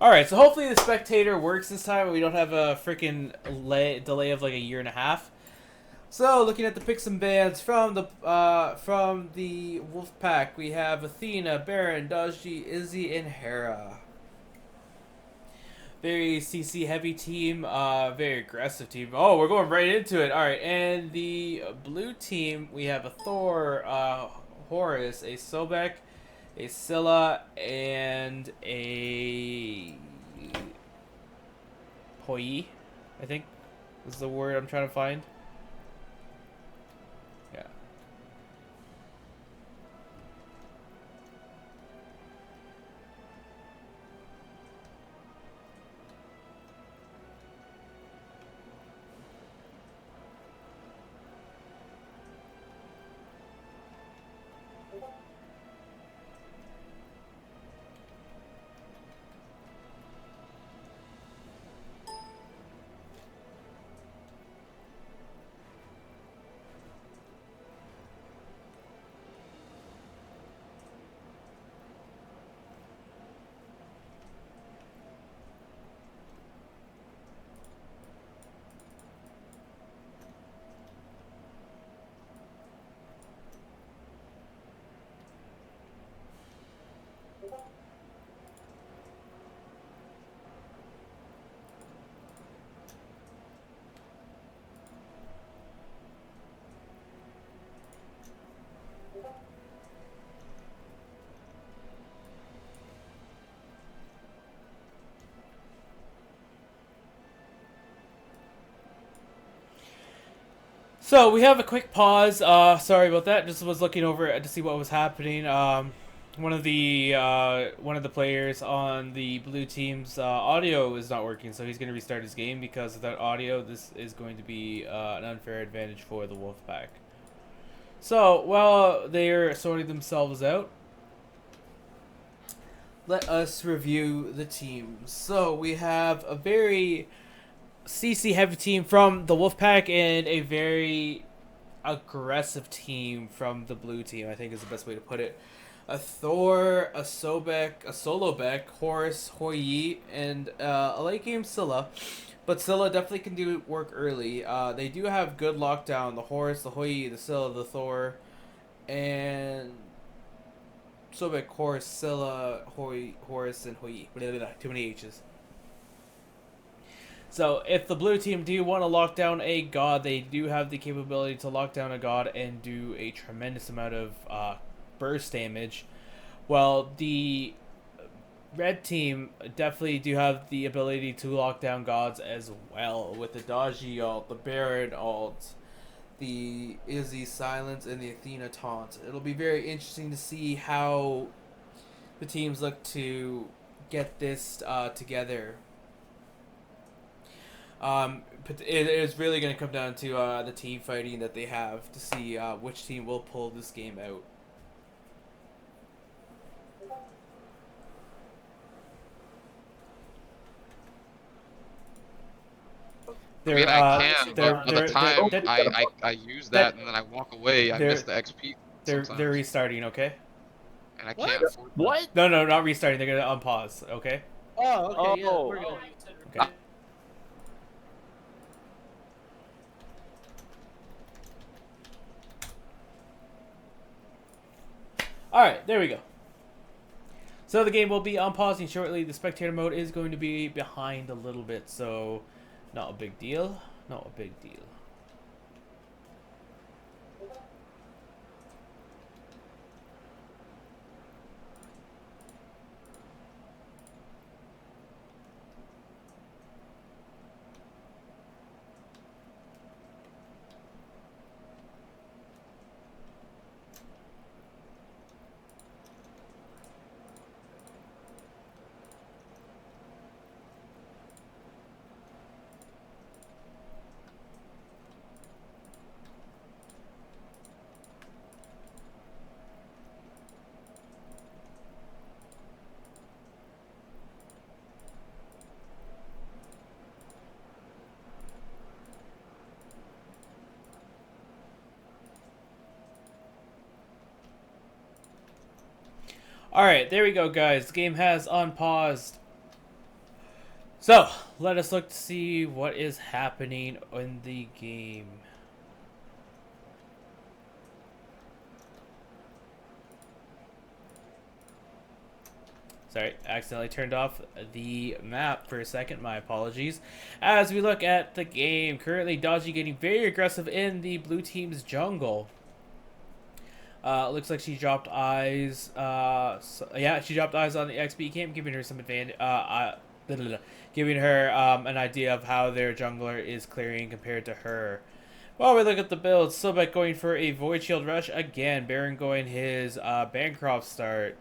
Alright, so hopefully the spectator works this time and we don't have a freaking delay of like a year and a half. So, looking at the picks and bans from the Wolf Pack, we have Athena, Baron, Dodgy, Izzy, and Hera. Very CC heavy team, very aggressive team. Oh, we're going right into it. Alright, and the blue team, we have a Thor, Horus, a Sobek, a Scylla, and a Hoi, I think is the word I'm trying to find. Yeah. So we have a quick pause. Sorry about that. Just was looking over to see what was happening. One of the players on the blue team's audio is not working, so he's going to restart his game because without audio, this is going to be an unfair advantage for the Wolfpack. So while they're sorting themselves out, let us review the teams. So we have a very CC heavy team from the Wolfpack and a very aggressive team from the blue team, I think is the best way to put it. A Thor, a Sobek, a Solobeck, Horus, Hoi, and a late game Scylla. But Scylla definitely can do work early. They do have good lockdown. The Horus, the Hoi, the Scylla, the Thor, and Sobek, Horus, Scylla, Horus, and Hoi. Too many H's. So if the blue team do want to lock down a god, they do have the capability to lock down a god and do a tremendous amount of burst damage. Well, the red team definitely do have the ability to lock down gods as well with the Dodgy ult, the Baron ult, the Izzy silence, and the Athena taunt. It'll be very interesting to see how the teams look to get this together. But it is really going to come down to the team fighting that they have to see which team will pull this game out. I mean, I can, but by the time I use that and then I walk away, I miss the XP sometimes. They're restarting, okay? And I can't afford that. What? No, not restarting. They're going to unpause, okay? Oh, okay, Oh. yeah, we're good. Okay. Alright, there we go. So the game will be unpausing shortly. The spectator mode is going to be behind a little bit, so not a big deal. Not a big deal. Alright, there we go, guys. The game has unpaused. So, let us look to see what is happening in the game. Sorry, accidentally turned off the map for a second. My apologies. As we look at the game, currently Dodgy getting very aggressive in the blue team's jungle. Looks like she dropped eyes. Yeah, she dropped eyes on the XP camp, giving her some advantage. Giving her an idea of how their jungler is clearing compared to her. While we look at the build, Silbeck going for a Void Shield Rush again. Baron going his Bancroft start.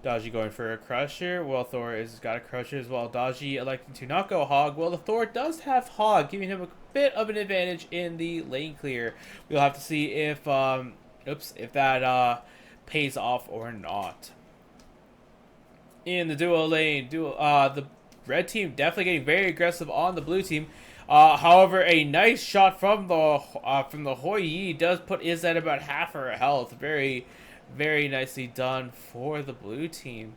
Dodgy going for a Crusher. Well, Thor has got a Crusher as well. Dodgy electing to not go Hog. Well, the Thor does have Hog, giving him a bit of an advantage in the lane clear. We'll have to see if if that pays off or not. In the duo lane, the red team definitely getting very aggressive on the blue team. However, a nice shot from the Hoi Yi does put Iz at about half her health. Very, very nicely done for the blue team.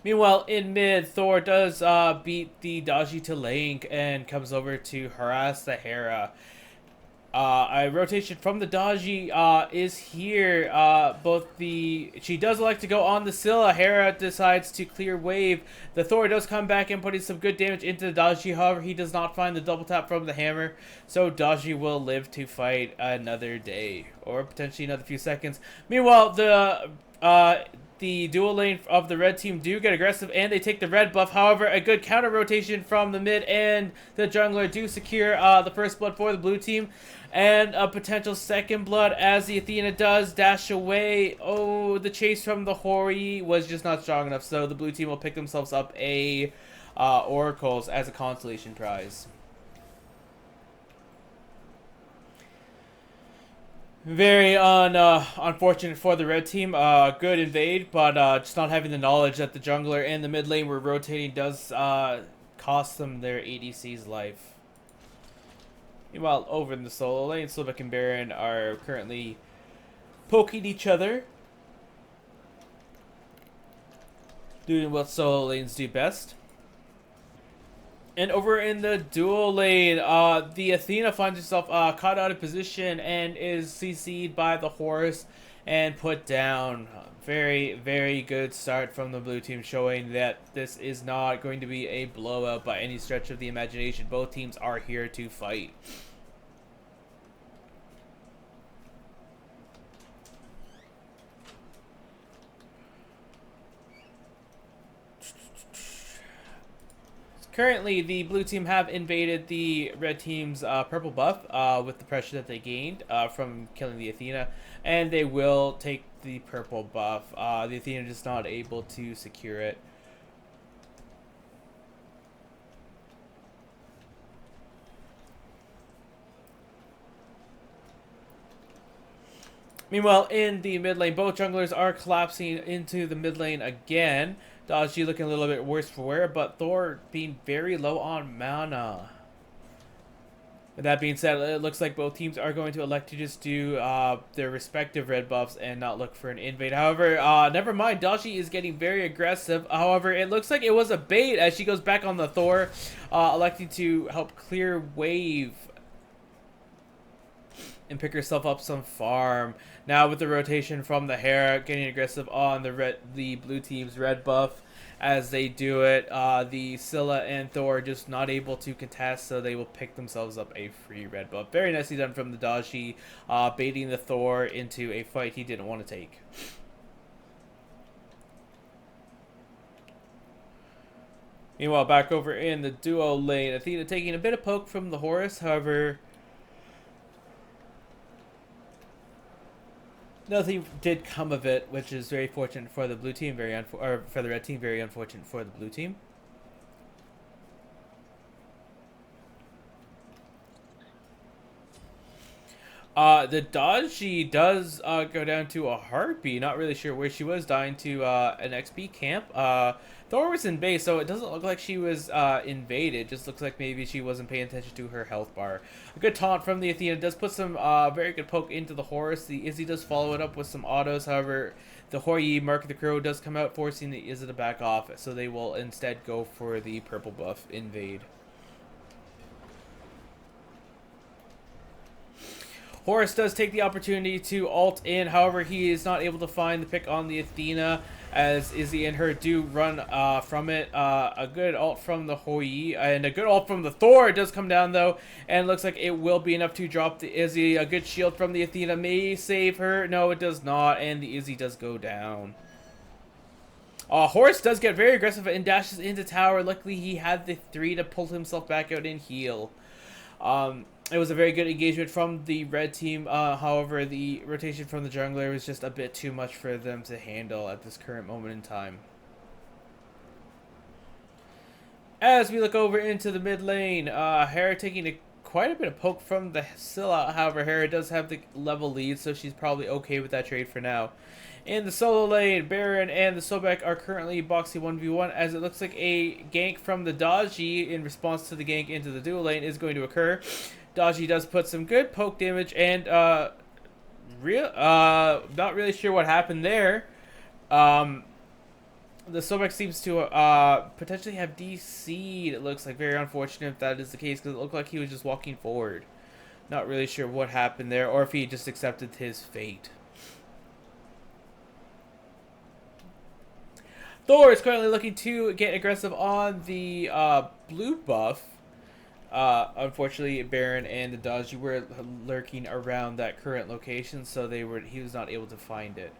Meanwhile, in mid, Thor does beat the Dodgy to lane and comes over to harass the Hera. A rotation from the Dodgy is here. She does like to go on the Scylla. Hera decides to clear wave. The Thor does come back and putting some good damage into the Dodgy. However, he does not find the double tap from the hammer. So Dodgy will live to fight another day. Or potentially another few seconds. Meanwhile, the dual lane of the red team do get aggressive and they take the red buff. However, a good counter rotation from the mid and the jungler do secure the first blood for the blue team. And a potential second blood as the Athena does dash away. Oh, the chase from the Hori was just not strong enough. So the blue team will pick themselves up a Oracles as a consolation prize. Very unfortunate for the red team. Good invade, but just not having the knowledge that the jungler and the mid lane were rotating does cost them their ADC's life. Meanwhile, over in the solo lane, Silbeck and Baron are currently poking each other, doing what solo lanes do best. And over in the duo lane, the Athena finds herself caught out of position and is CC'd by the Horus and put down. Very, very good start from the blue team, showing that this is not going to be a blowout by any stretch of the imagination. Both teams are here to fight. Currently, the blue team have invaded the red team's purple buff with the pressure that they gained from killing the Athena, and they will take the purple buff. The Athena is not able to secure it. Meanwhile, in the mid lane, both junglers are collapsing into the mid lane again. Dodgy looking a little bit worse for wear, but Thor being very low on mana. With that being said, it looks like both teams are going to elect to just do their respective red buffs and not look for an invade. However, never mind. Dodgy is getting very aggressive. However, it looks like it was a bait as she goes back on the Thor, electing to help clear wave and pick herself up some farm. Now with the rotation from the Hera getting aggressive on the blue team's red buff as they do it. The Scylla and Thor are just not able to contest, so they will pick themselves up a free red buff. Very nicely done from the Dodgy, baiting the Thor into a fight he didn't want to take. Meanwhile, back over in the duo lane, Athena taking a bit of poke from the Horus. However, nothing did come of it, which is very fortunate for the blue team, or for the red team, very unfortunate for the blue team. The Dodgy does go down to a Harpy. Not really sure where she was, dying to an XP camp. Thor was in base, so it doesn't look like she was invaded. Just looks like maybe she wasn't paying attention to her health bar. A good taunt from the Athena does put some very good poke into the Horus. The Izzy does follow it up with some autos. However, the Hoi Mark of the Crow does come out, forcing the Izzy to back off, so they will instead go for the purple buff, Invade. Horus does take the opportunity to ult in, however, he is not able to find the pick on the Athena, as Izzy and her do run from it. A good ult from the Hoi, and a good ult from the Thor. It does come down, though, and looks like it will be enough to drop the Izzy. A good shield from the Athena may save her. No, it does not, and the Izzy does go down. Horus does get very aggressive and dashes into tower. Luckily, he had the 3 to pull himself back out and heal. It was a very good engagement from the red team. However, the rotation from the jungler was just a bit too much for them to handle at this current moment in time. As we look over into the mid lane, Hera taking quite a bit of poke from the Scylla. However, Hera does have the level lead, so she's probably okay with that trade for now. In the solo lane, Baron and the Sobek are currently boxing 1v1, as it looks like a gank from the Dodgy in response to the gank into the dual lane is going to occur. Dodgy does put some good poke damage, and not really sure what happened there. The Sobek seems to potentially have DC'd, it looks like. Very unfortunate if that is the case, because it looked like he was just walking forward. Not really sure what happened there, or if he just accepted his fate. Thor is currently looking to get aggressive on the blue buff. Unfortunately, Baron and the Dodgy were lurking around that current location, so he was not able to find it.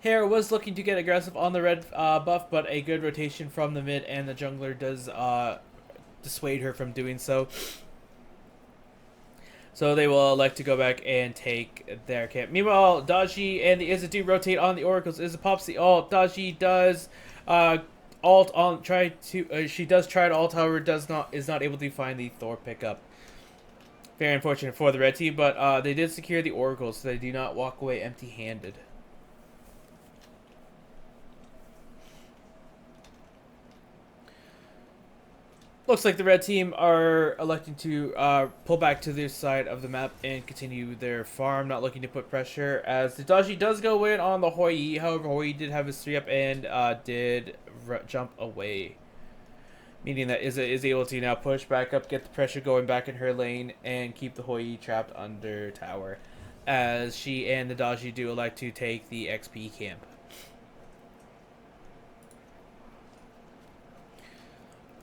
Hera was looking to get aggressive on the red buff, but a good rotation from the mid and the jungler does dissuade her from doing so. So they will elect to go back and take their camp. Meanwhile, Dodgy and the Izzy do rotate on the Oracles. Izzy pops the ult. Dodgy does ult on she does try to ult, however is not able to find the Thor pickup. Very unfortunate for the red team, but they did secure the Oracles, so they do not walk away empty-handed. Looks like the red team are electing to pull back to their side of the map and continue their farm, not looking to put pressure, as the Dodgy does go in on the Hoi. However, Hoi did have his 3-up and did jump away, meaning that Izzy is able to now push back up, get the pressure going back in her lane, and keep the Hoi trapped under tower, as she and the Dodgy do elect to take the XP camp.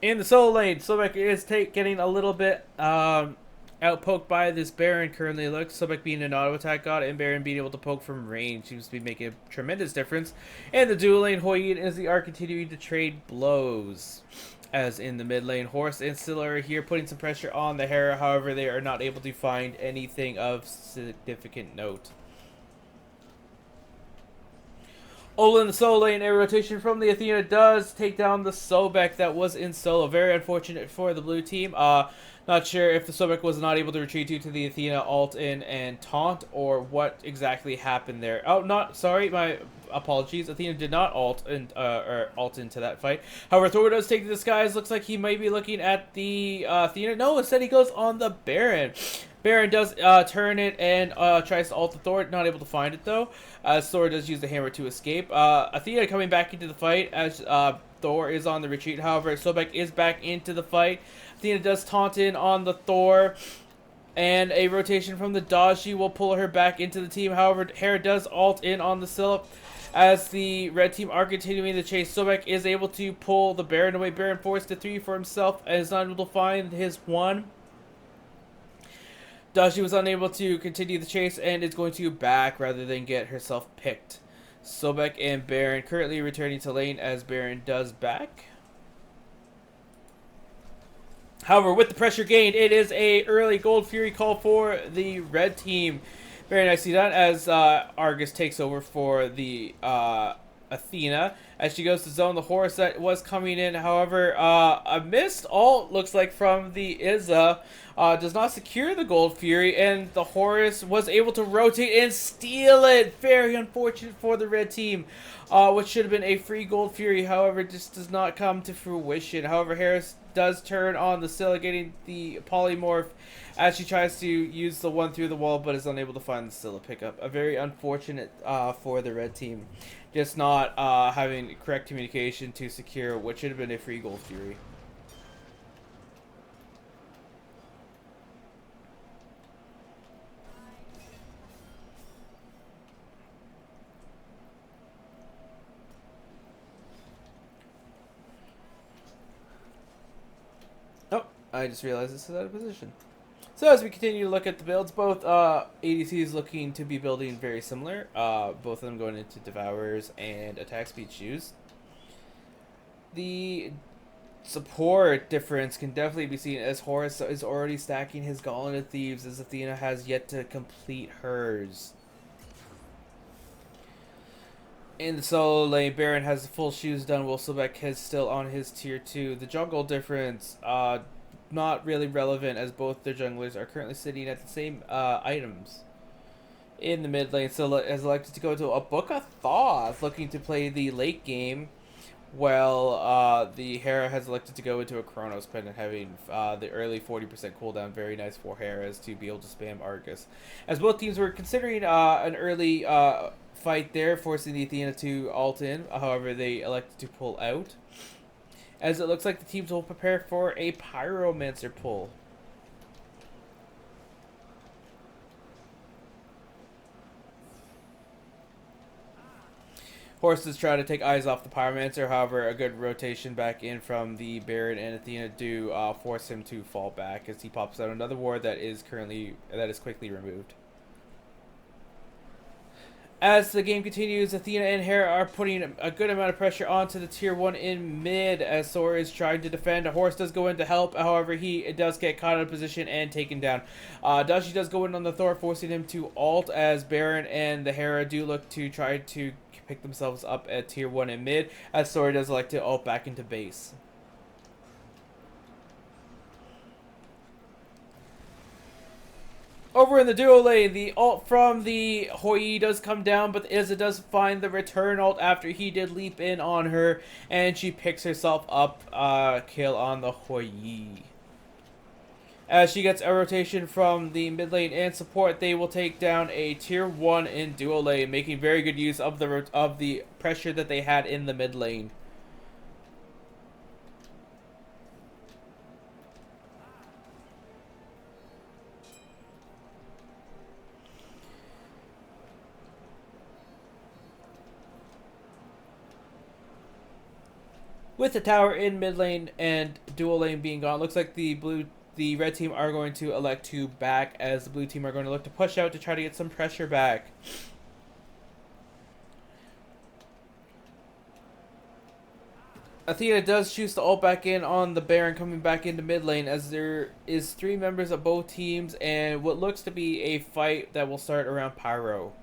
In the solo lane, Sobek is getting a little bit outpoked by this Baron currently. Looks Sobek being an auto attack god and Baron being able to poke from range seems to be making a tremendous difference. And the dual lane, Hoi and Izzy are continuing to trade blows. As in the mid lane, Horus and Scylla are here putting some pressure on the Hera. However, they are not able to find anything of significant note. Ola in the solo lane, a rotation from the Athena does take down the Sobek that was in solo. Very unfortunate for the blue team. Not sure if the Sobek was not able to retreat due to the Athena ult in and taunt, or what exactly happened there. Sorry, my apologies. Athena did not ult into that fight. However, Thor does take the disguise. Looks like he might be looking at the Athena. No, instead he goes on the Baron. Baron does turn it and tries to ult the Thor, not able to find it though, as Thor does use the hammer to escape. Athena coming back into the fight as Thor is on the retreat. However, Sobek is back into the fight. Athena does taunt in on the Thor, and a rotation from the Dodgy will pull her back into the team. However, Hera does ult in on the Scylla. As the red team are continuing the chase, Sobek is able to pull the Baron away. Baron forced to 3 for himself and is not able to find his 1. Dodgy was unable to continue the chase and is going to back rather than get herself picked. Sobek and Baron currently returning to lane as Baron does back. However, with the pressure gained, it is a early Gold Fury call for the red team. Very nicely done as Argus takes over for the Athena as she goes to zone the horse that was coming in. However, a missed ult looks like from the Izza does not secure the Gold Fury, and the Horus was able to rotate and steal it. Very unfortunate for the red team, which should have been a free Gold Fury. However, just does not come to fruition. However, Harris does turn on the Scylla, getting the polymorph as she tries to use the one through the wall, but is unable to find the Scylla pickup. A very unfortunate for the red team, just not having correct communication to secure what should have been a free Gold Fury. Oh, I just realized this is out of position. So as we continue to look at the builds, both ADCs looking to be building very similar. Both of them going into Devourers and attack speed shoes. The support difference can definitely be seen as Horus is already stacking his Gauntlet of Thieves, as Athena has yet to complete hers. In the solo lane, Baron has the full shoes done, while Sobek is still on his tier 2. The jungle difference, not really relevant, as both their junglers are currently sitting at the same items. In the mid lane, Scylla has elected to go to a Book of Thoth, looking to play the late game, while the Hera has elected to go into a Chronos Pendant, having the early 40% cooldown. Very nice for Hera's to be able to spam Argus. As both teams were considering an early fight there, forcing the Athena to ult in. However, they elected to pull out, as it looks like the teams will prepare for a Pyromancer pull. Horses try to take eyes off the Pyromancer. However, a good rotation back in from the Baron and Athena do force him to fall back, as he pops out another ward that is quickly removed. As the game continues, Athena and Hera are putting a good amount of pressure onto the tier 1 in mid, as Sora is trying to defend. A Horse does go in to help, however, he does get caught out of position and taken down. Dashi does go in on the Thor, forcing him to ult, as Baron and the Hera do look to try to pick themselves up at tier 1 in mid, as Sora does elect to ult back into base. Over in the duo lane, the ult from the Hoi does come down, but Izza does find the return ult after he did leap in on her, and she picks herself up kill on the Hoi. As she gets a rotation from the mid lane and support, they will take down a tier 1 in duo lane, making very good use of the pressure that they had in the mid lane. With the tower in mid lane and dual lane being gone, looks like the red team are going to elect to back, as the blue team are going to look to push out to try to get some pressure back. Athena does choose to ult back in on the Baron coming back into mid lane, as there is 3 members of both teams and what looks to be a fight that will start around Pyro.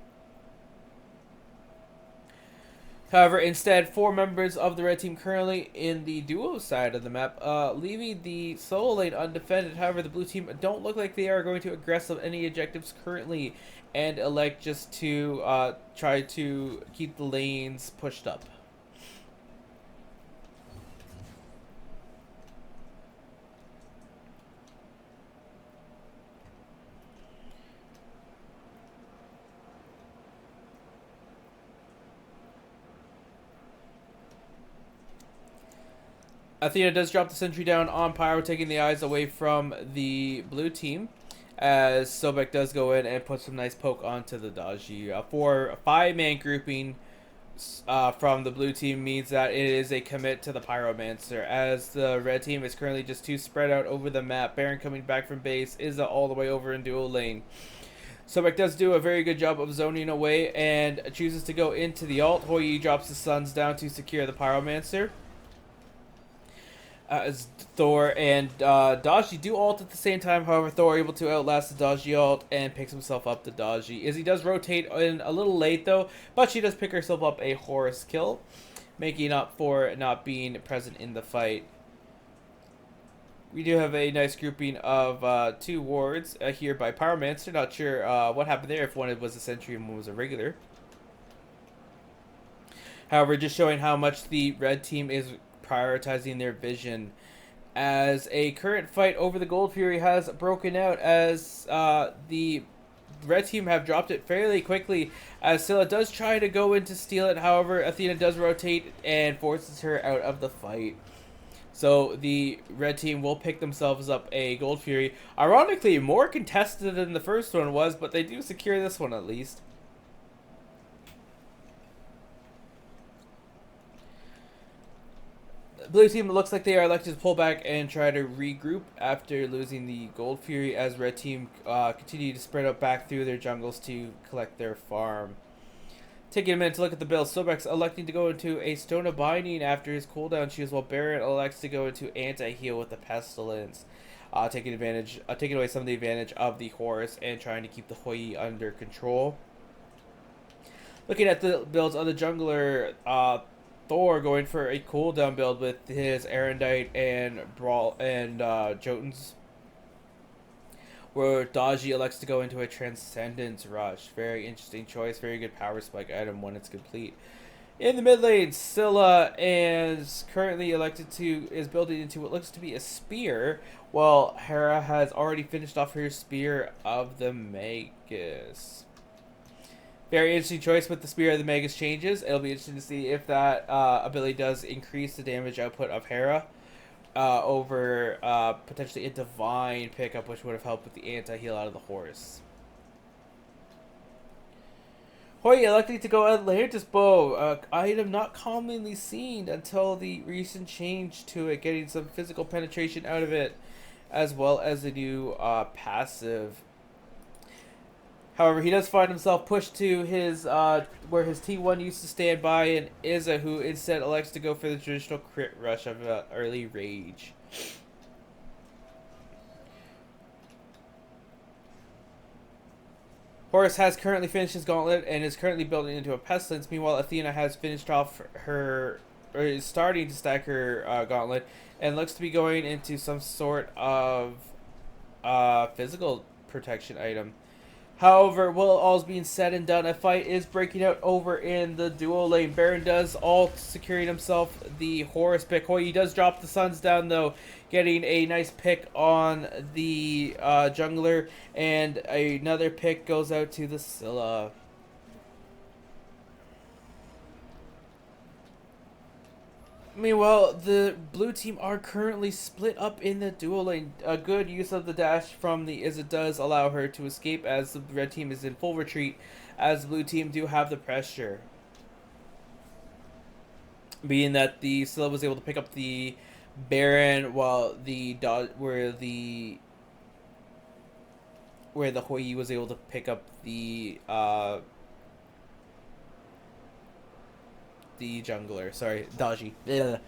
However, instead, 4 members of the red team currently in the duo side of the map, leaving the solo lane undefended. However, the blue team don't look like they are going to aggressive any objectives currently, and elect just to try to keep the lanes pushed up. Athena does drop the sentry down on Pyro, taking the eyes away from the blue team, as Sobek does go in and put some nice poke onto the Daji. For a 5-man grouping from the blue team means that it is a commit to the Pyromancer, as the red team is currently just too spread out over the map. Baron coming back from base, Izza all the way over in duo lane. Sobek does do a very good job of zoning away and chooses to go into the ult. Hoi drops the Suns down to secure the Pyromancer. as Thor and Daji do ult at the same time. However, Thor able to outlast the Daji ult and picks himself up the Daji. Izzy does rotate in a little late though, but she does pick herself up a Horus kill, making up for not being present in the fight. We do have a nice grouping of 2 wards here by Pyromancer. Not sure what happened there, if one was a sentry and one was a regular. However, just showing how much the red team is prioritizing their vision, as a current fight over the Gold Fury has broken out, as the red team have dropped it fairly quickly, as Scylla does try to go in to steal it. However, Athena does rotate and forces her out of the fight. So the red team will pick themselves up a Gold Fury. Ironically, more contested than the first one was, but they do secure this one at least. Blue team looks like they are elected to pull back and try to regroup after losing the Gold Fury, as red team continue to spread out back through their jungles to collect their farm. Taking a minute to look at the build, Sobek's electing to go into a Stone of Binding after his cooldown choose, while Baron elects to go into anti-heal with the Pestilence, taking away some of the advantage of the Horus and trying to keep the Hoi under control. Looking at the builds on the jungler, Thor going for a cooldown build with his Erendite and Jotuns, where Daji elects to go into a Transcendence Rush. Very interesting choice. Very good power spike item when it's complete. In the mid lane, Scylla is currently is building into what looks to be a spear, while Hera has already finished off her Spear of the Magus. Very interesting choice with the Spear of the Magus changes. It'll be interesting to see if that ability does increase the damage output of Hera over potentially a Divine pickup, which would have helped with the anti-heal out of the Horus. Hoi electing to go Atlantis Bow, item not commonly seen until the recent change to it, getting some physical penetration out of it, as well as a new passive. However, he does find himself pushed to his where his T1 used to stand by, and Izza, who instead elects to go for the traditional crit rush of early rage. Horus has currently finished his gauntlet and is currently building into a Pestilence. Meanwhile, Athena has finished off or is starting to stack her gauntlet and looks to be going into some sort of physical protection item. However, while all's being said and done, a fight is breaking out over in the duo lane. Baron does ult, securing himself the Horus pick. Hoi does drop the Suns down, though, getting a nice pick on the jungler, and another pick goes out to the Scylla. Meanwhile, the blue team are currently split up in the duo lane. A good use of the dash from the Izza does allow her to escape, as the red team is in full retreat, as the blue team do have the pressure. Being that the Scylla was able to pick up the Baron, while where the Hoi was able to pick up the jungler. Sorry, Daji. Ugh.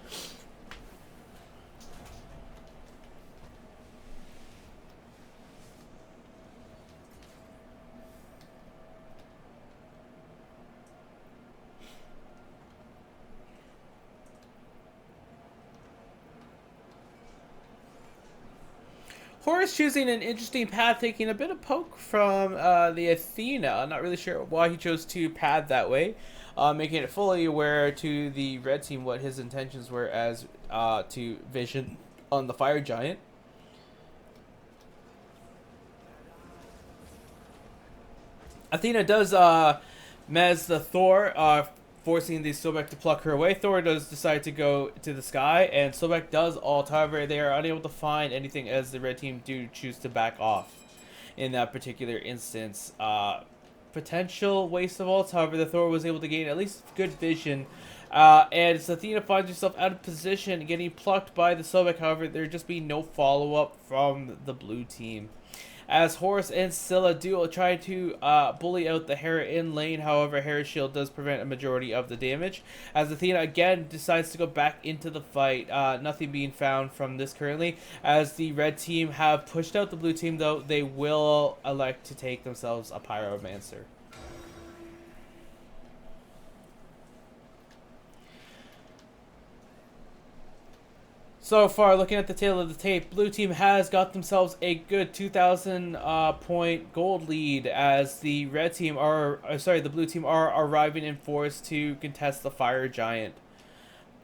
Horus choosing an interesting path, taking a bit of poke from the Athena. Not really sure why he chose to pad that way. Making it fully aware to the red team what his intentions were as to vision on the fire giant. Athena does mez the Thor, forcing the Sobek to pluck her away. Thor does decide to go to the sky, and Sobek does ult. However, they are unable to find anything as the red team do choose to back off in that particular instance. Potential waste of ults. However, the Thor was able to gain at least good vision. And Athena finds herself out of position, getting plucked by the Sobek. However, there just be no follow-up from the blue team, as Horus and Scylla do try to bully out the Hera in lane. However, Hera's shield does prevent a majority of the damage, as Athena again decides to go back into the fight. Nothing being found from this currently, as the red team have pushed out the blue team, though they will elect to take themselves a Pyromancer. So far, looking at the tail of the tape, blue team has got themselves a good 2,000 point gold lead, as the red team are, the blue team are arriving in force to contest the Fire Giant.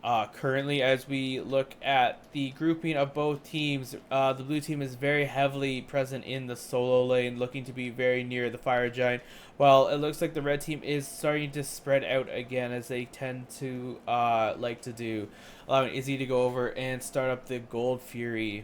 Currently, as we look at the grouping of both teams, the blue team is very heavily present in the solo lane, looking to be very near the Fire Giant, while it looks like the red team is starting to spread out again, as they tend to like to do, allowing Izzy to go over and start up the Gold Fury.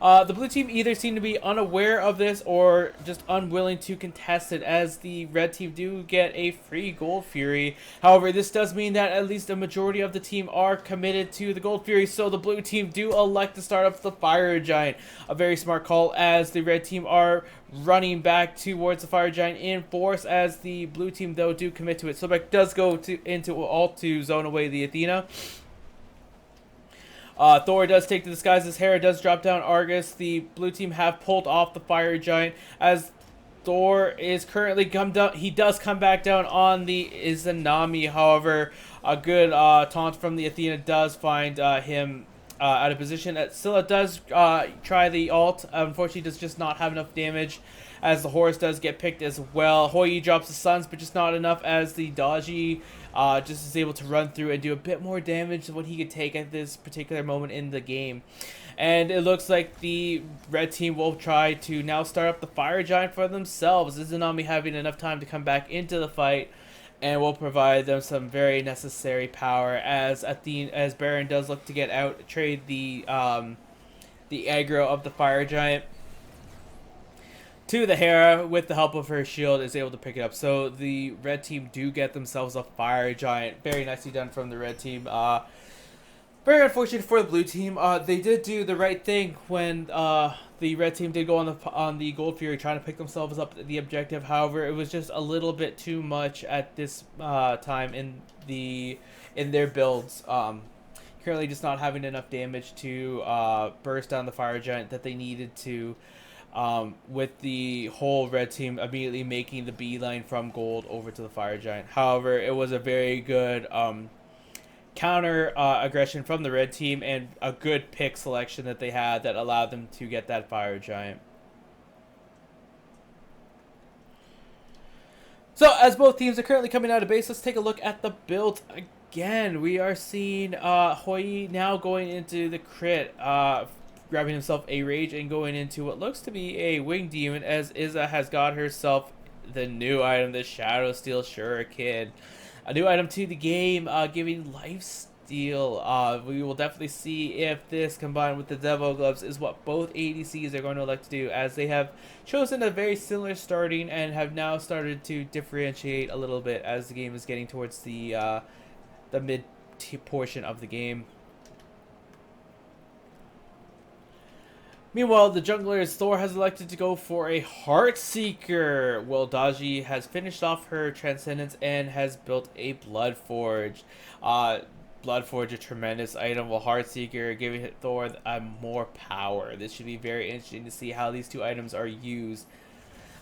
The blue team either seem to be unaware of this or just unwilling to contest it, as the red team do get a free Gold Fury. However, this does mean that at least a majority of the team are committed to the Gold Fury, so the blue team do elect to start up the Fire Giant. A very smart call, as the red team are running back towards the Fire Giant in force, as the blue team, though, do commit to it. Sobek does go into ult to zone away the Athena. Thor does take the disguise as Hera does drop down Argus. The blue team have pulled off the Fire Giant, as Thor is currently come down. He does come back down on the Izanami. However, a good taunt from the Athena does find him out of position. Scylla does try the ult. Unfortunately, does just not have enough damage, as the Horus does get picked as well. Hoi drops the Suns, but just not enough, as the Dodgy just is able to run through and do a bit more damage than what he could take at this particular moment in the game. And it looks like the red team will try to now start up the Fire Giant for themselves. Izanami having enough time to come back into the fight, and will provide them some very necessary power, as Baron does look to get out, trade the aggro of the Fire Giant to the Hera. With the help of her shield, is able to pick it up. So the red team do get themselves a Fire Giant. Very nicely done from the red team. Very unfortunate for the blue team. They did do the right thing when the red team did go on the Gold Fury, trying to pick themselves up the objective. However, it was just a little bit too much at this time in their builds. Currently, just not having enough damage to burst down the Fire Giant that they needed to. With the whole red team immediately making the beeline from gold over to the Fire Giant. However, it was a very good counter aggression from the red team, and a good pick selection that they had that allowed them to get that Fire Giant. So, as both teams are currently coming out of base, let's take a look at the build again. We are seeing Hoi now going into the crit, grabbing himself a rage and going into what looks to be a winged demon, as Izza has got herself the new item, the Shadow Steel Shuriken. A new item to the game, giving lifesteal. We will definitely see if this, combined with the Devo Gloves, is what both ADCs are going to elect to do, as they have chosen a very similar starting and have now started to differentiate a little bit as the game is getting towards the mid portion of the game. Meanwhile, the jungler's Thor has elected to go for a Heartseeker, while Daji has finished off her Transcendence and has built a Bloodforge. Bloodforge, a tremendous item, while Heartseeker giving Thor more power. This should be very interesting to see how these two items are used.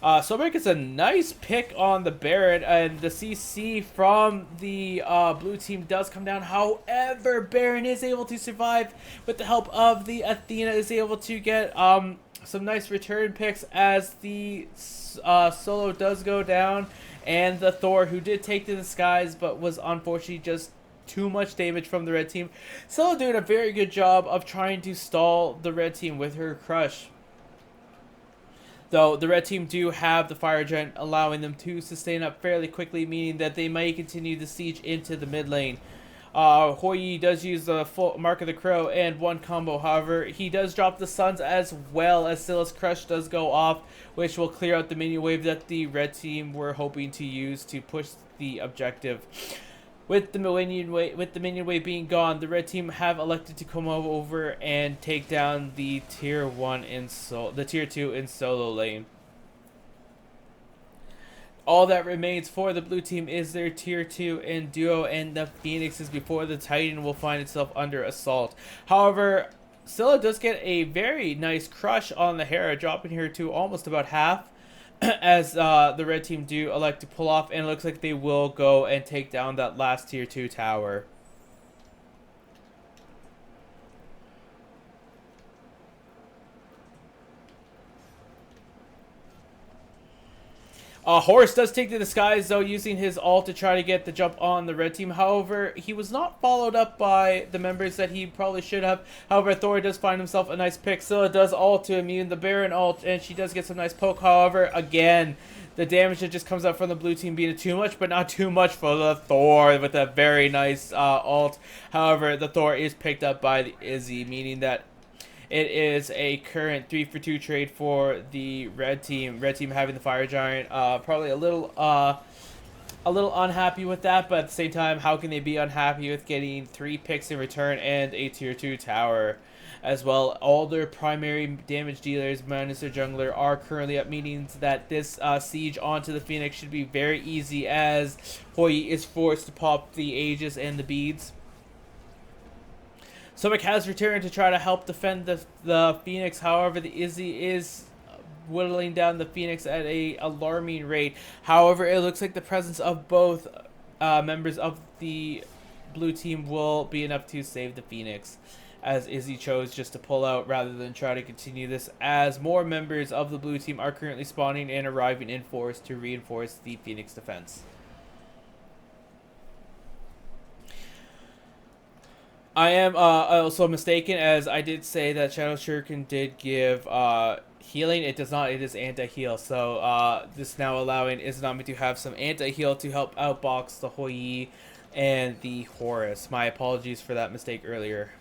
Sobek gets a nice pick on the Baron, and the CC from the blue team does come down. However, Baron is able to survive with the help of the Athena, is able to get some nice return picks, as the solo does go down, and the Thor, who did take the disguise but was unfortunately just too much damage from the red team. Solo doing a very good job of trying to stall the red team with her crush. Though the red team do have the Fire Giant, allowing them to sustain up fairly quickly, meaning that they may continue the siege into the mid lane. Hoi does use the full Mark of the Crow and one combo. However, he does drop the Suns, as well as Scylla's Crush does go off, which will clear out the minion wave that the red team were hoping to use to push the objective. With the minion wave being gone, the red team have elected to come over and take down the tier 2 in solo lane. All that remains for the blue team is their tier 2 in duo and the Phoenixes before the Titan will find itself under assault. However, Scylla does get a very nice crush on the Hera, dropping her to almost about half, as the red team do elect to pull off, and it looks like they will go and take down that last tier 2 tower. Horus does take to the skies, though, using his ult to try to get the jump on the red team. However, he was not followed up by the members that he probably should have. However, Thor does find himself a nice pick. Scylla does ult to immune the Baron ult, and she does get some nice poke. However, again, the damage that just comes out from the blue team being too much, but not too much for the Thor with a very nice ult. However, the Thor is picked up by the Izzy, meaning that it is a current 3-for-2 trade for the red team. Red team having the fire giant, probably a little unhappy with that, but at the same time, how can they be unhappy with getting 3 picks in return and a tier 2 tower? As well, all their primary damage dealers minus their jungler are currently up, meaning that this siege onto the Phoenix should be very easy, as Hoi is forced to pop the Aegis and the beads. Sobek has returned to try to help defend the Phoenix. However, the Izzy is whittling down the Phoenix at a alarming rate. However, it looks like the presence of both members of the blue team will be enough to save the Phoenix, as Izzy chose just to pull out rather than try to continue this, as more members of the blue team are currently spawning and arriving in force to reinforce the Phoenix defense. I am also mistaken, as I did say that Shadow Shuriken did give healing. It does not. It is anti-heal. So this now allowing Izanami to have some anti-heal to help outbox the Hoi and the Horus. My apologies for that mistake earlier.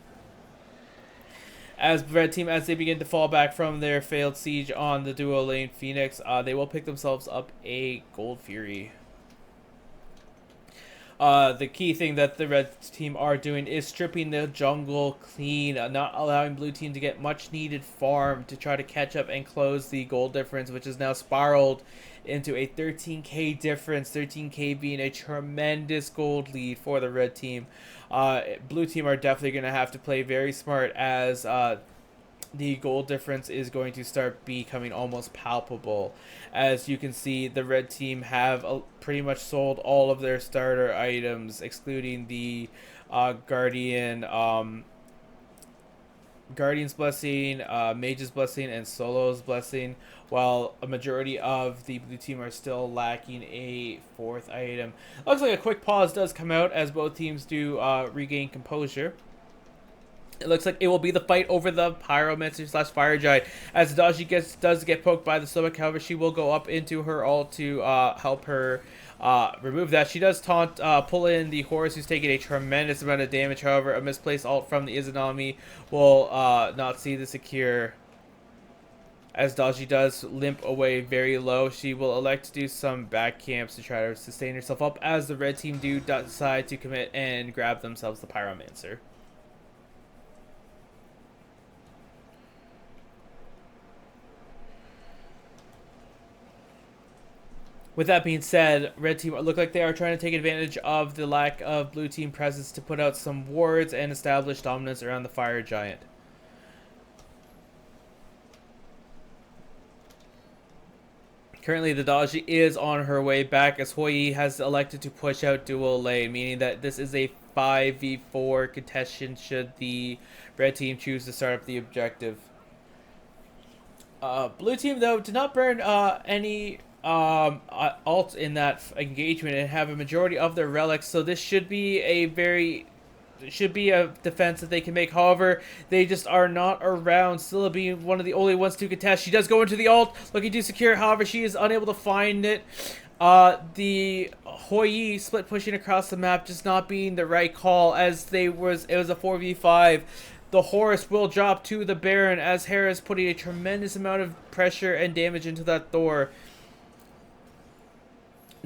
As red team, as they begin to fall back from their failed siege on the duo lane Phoenix, they will pick themselves up a Gold Fury. The key thing that the red team are doing is stripping the jungle clean, not allowing blue team to get much needed farm to try to catch up and close the gold difference, which is now spiraled into a 13k difference, 13k being a tremendous gold lead for the red team. Blue team are definitely going to have to play very smart, as the gold difference is going to start becoming almost palpable. As you can see, the red team have pretty much sold all of their starter items, excluding the Guardian's Blessing, Mage's Blessing, and Solo's Blessing, while a majority of the blue team are still lacking a 4th item. Looks like a quick pause does come out as both teams do regain composure. It looks like it will be the fight over the Pyromancer / Fire Giant, as Daji does get poked by the Sobek. However, she will go up into her ult to help her remove that. She does taunt, pull in the Horus, who's taking a tremendous amount of damage. However, a misplaced ult from the Izanami will not see the secure, as Daji does limp away very low. She will elect to do some back camps to try to sustain herself up, as the red team do decide to commit and grab themselves the Pyromancer. With that being said, red team look like they are trying to take advantage of the lack of blue team presence to put out some wards and establish dominance around the fire giant. Currently, the Daji is on her way back, as Hoi has elected to push out dual lane, meaning that this is a 5v4 contention should the red team choose to start up the objective. Blue team, though, did not burn any ult in that engagement and have a majority of their relics, so this should be a defense that they can make. However, they just are not around. Scylla being one of the only ones to contest. She does go into the ult, looking to secure. However, she is unable to find it. The Hoi split pushing across the map just not being the right call, as it was a 4v5. The Horus will drop to the Baron, as Hera is putting a tremendous amount of pressure and damage into that Thor.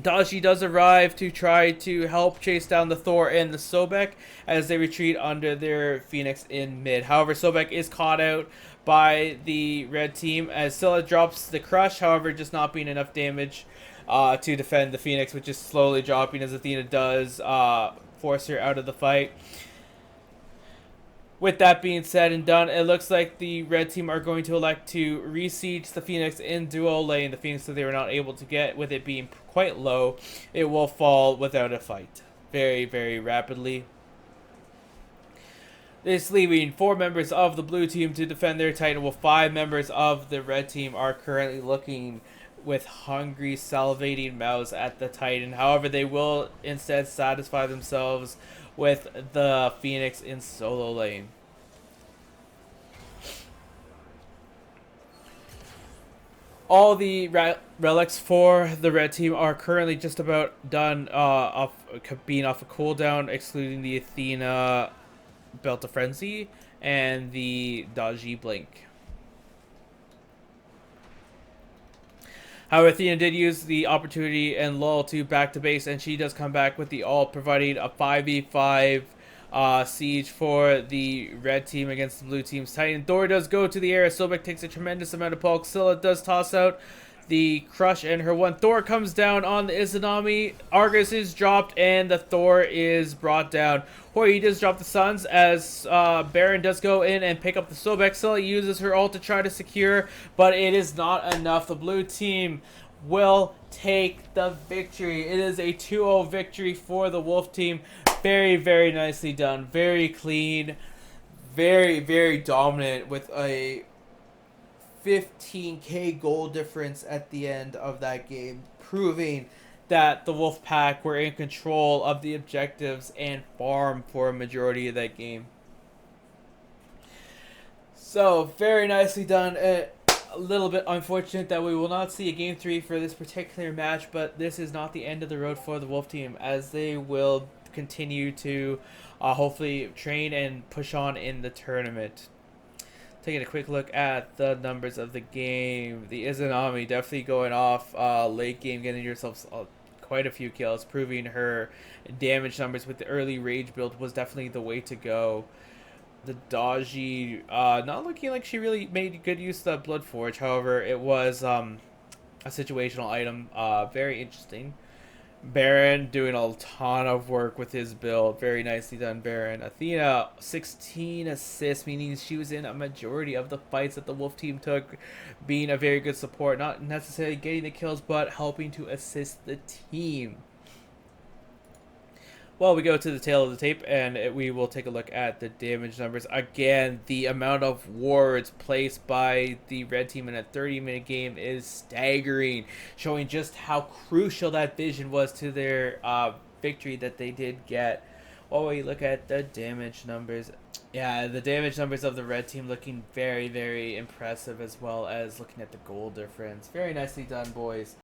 Daji does arrive to try to help chase down the Thor and the Sobek as they retreat under their Phoenix in mid. However, Sobek is caught out by the red team as Scylla drops the Crush, however, just not being enough damage to defend the Phoenix, which is slowly dropping as Athena does force her out of the fight. With that being said and done, it looks like the red team are going to elect to re-siege the Phoenix in duo lane. The Phoenix that they were not able to get, with it being quite low, it will fall without a fight very, very rapidly. This leaving 4 members of the blue team to defend their Titan, while 5 members of the red team are currently looking with hungry, salivating mouths at the Titan. However, they will instead satisfy themselves with the Phoenix in solo lane. All the relics for the red team are currently just about done being off a cooldown, excluding the Athena Belt of Frenzy and the Daji Blink. However, Athena did use the opportunity and lull to back to base, and she does come back with the ult, providing a 5v5 siege for the red team against the blue team's Titan. Thor does go to the air. Sobek takes a tremendous amount of poke. Scylla does toss out the Crush and her one. Thor comes down on the Izanami. Argus is dropped, and the Thor is brought down. He does drop the Suns as Baron does go in and pick up the Sobek. Scylla uses her ult to try to secure, but it is not enough. The blue team will take the victory. It is a 2-0 victory for the Wolf team. Very, very nicely done. Very clean. Very, very dominant with a 15k goal difference at the end of that game, proving that the Wolfpack were in control of the objectives and farm for a majority of that game. So, very nicely done. A little bit unfortunate that we will not see a Game 3 for this particular match, but this is not the end of the road for the Wolf team, as they will continue to hopefully train and push on in the tournament. Taking a quick look at the numbers of the game, the Izanami definitely going off late game, getting yourself quite a few kills, proving her damage numbers with the early rage build was definitely the way to go. The Daji not looking like she really made good use of the Bloodforge, however, it was a situational item, very interesting. Baron doing a ton of work with his build. Very nicely done, Baron. Athena, 16 assists, meaning she was in a majority of the fights that the Wolf team took, being a very good support. Not necessarily getting the kills, but helping to assist the team. Well, we go to the tail of the tape, and we will take a look at the damage numbers. Again, the amount of wards placed by the red team in a 30-minute game is staggering, showing just how crucial that vision was to their victory that they did get. While we look at the damage numbers, yeah, the damage numbers of the red team looking very, very impressive, as well as looking at the goal difference. Very nicely done, boys.